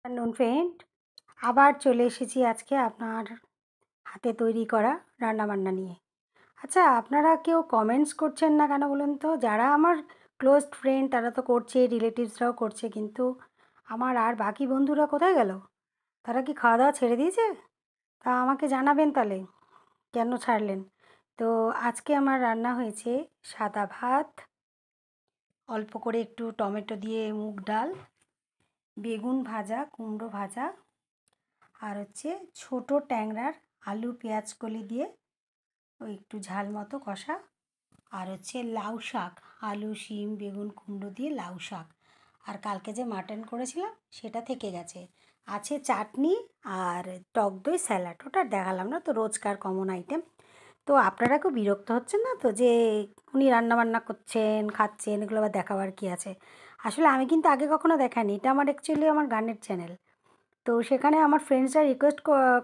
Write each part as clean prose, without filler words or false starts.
Afternoon friend, আবার চলে এসেছি আজকে আপনার হাতে তৈরি করা রান্নাবান্না নিয়ে। আচ্ছা, আপনারা কেউ কমেন্টস করছেন না কেন বলুন তো? যারা আমার ক্লোজ ফ্রেন্ড তারা তো করছে, রিলেটিভসরাও করছে, কিন্তু আমার আর বাকি বন্ধুরা কোথায় গেল? তারা কি খাওয়া দাওয়া ছেড়ে দিয়েছে? তা আমাকে জানাবেন তাহলে, কেন ছাড়লেন? তো আজকে আমার রান্না হয়েছে সাদা ভাত, অল্প করে একটু টমেটো দিয়ে মুগ ডাল, বেগুন ভাজা, কুমড়ো ভাজা, আর হচ্ছে ছোটো ট্যাংরার আলু পেঁয়াজ কলি দিয়ে ওই একটু ঝাল মতো কষা, আর হচ্ছে লাউ শাক, আলু শিম বেগুন কুমড়ো দিয়ে লাউ শাক, আর কালকে যে মাটন করেছিলাম সেটা থেকে গেছে, আছে চাটনি আর টক দই স্যালাড, ওটা দেখালাম না তো, রোজকার কমন আইটেম। তো আপনারা কেউ বিরক্ত হচ্ছেন না তো যে উনি রান্নাবান্না করছেন খাচ্ছেন, এগুলো আবার দেখাবার কি আছে? আসলে আমি কিন্তু আগে কখনো দেখাইনি, এটা আমার অ্যাকচুয়ালি আমার গানের চ্যানেল। তো সেখানে আমার ফ্রেন্ডসরা রিকোয়েস্ট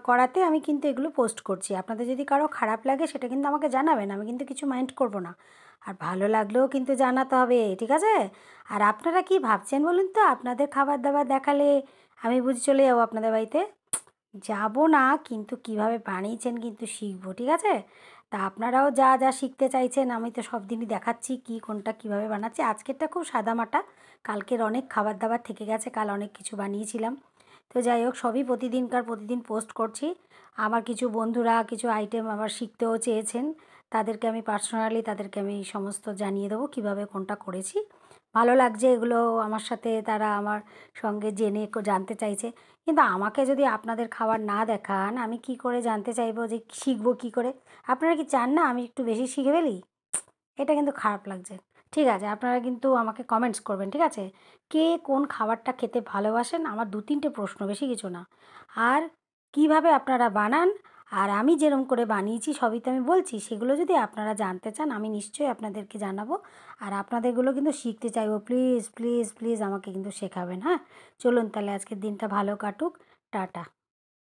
করাতে আমি কিন্তু এগুলো পোস্ট করছি। আপনাদের যদি কারো খারাপ লাগে সেটা কিন্তু আমাকে জানাবেন, আমি কিন্তু কিছু মাইন্ড করব না। আর ভালো লাগলেও কিন্তু জানাতে হবে, ঠিক আছে? আর আপনারা কি ভাবছেন বলুন তো, আপনাদের খাবার দাবার দেখালে আমি বুঝি চলে যাবো আপনাদের বাড়িতে? যাবো না, কিন্তু কিভাবে বানিয়েছেন কিন্তু শিখবো, ঠিক আছে? তা আপনারাও যা যা শিখতে চাইছেন আমি তো সব দিনই দেখাচ্ছি কী কোনটা কীভাবে বানাচ্ছি। আজকেরটা খুব সাদামাটা, কালকের অনেক খাবার দাবার থেকে গেছে, কাল অনেক কিছু বানিয়েছিলাম। তো যাই হোক, সবই প্রতিদিন পোস্ট করছি। আমার কিছু বন্ধুরা কিছু আইটেম আবার শিখতেও চেয়েছেন, তাদেরকে আমি পার্সোনালি তাদেরকে আমি সমস্ত জানিয়ে দেবো কীভাবে কোনটা করেছি। ভালো লাগছে এগুলো আমার সাথে, তারা আমার সঙ্গে জেনে জানতে চাইছে। কিন্তু আমাকে যদি আপনাদের খাবার না দেখান আমি কি করে জানতে চাইবো যে শিখবো কী করে? আপনারা কি চান না আমি একটু বেশি শিখে ফেলি? এটা কিন্তু খারাপ লাগছে। ঠিক আছে, আপনারা কিন্তু আমাকে কমেন্টস করবেন, ঠিক আছে? কে কোন খাবারটা খেতে ভালোবাসেন? আমার ২-৩টে প্রশ্ন, বেশি কিছু না। আর কিভাবে আপনারা বানান, আর আমি যেরকম করে বানিয়েছি সবই তো আমি বলছি, সেগুলো যদি আপনারা জানতে চান আমি নিশ্চয়ই আপনাদেরকে জানাবো। আর আপনাদেরগুলো কিন্তু শিখতে চাইবো। প্লিজ প্লিজ প্লিজ আমাকে কিন্তু শেখাবেন, হ্যাঁ? চলুন তাহলে আজকের দিনটা ভালো কাটুক। টাটা।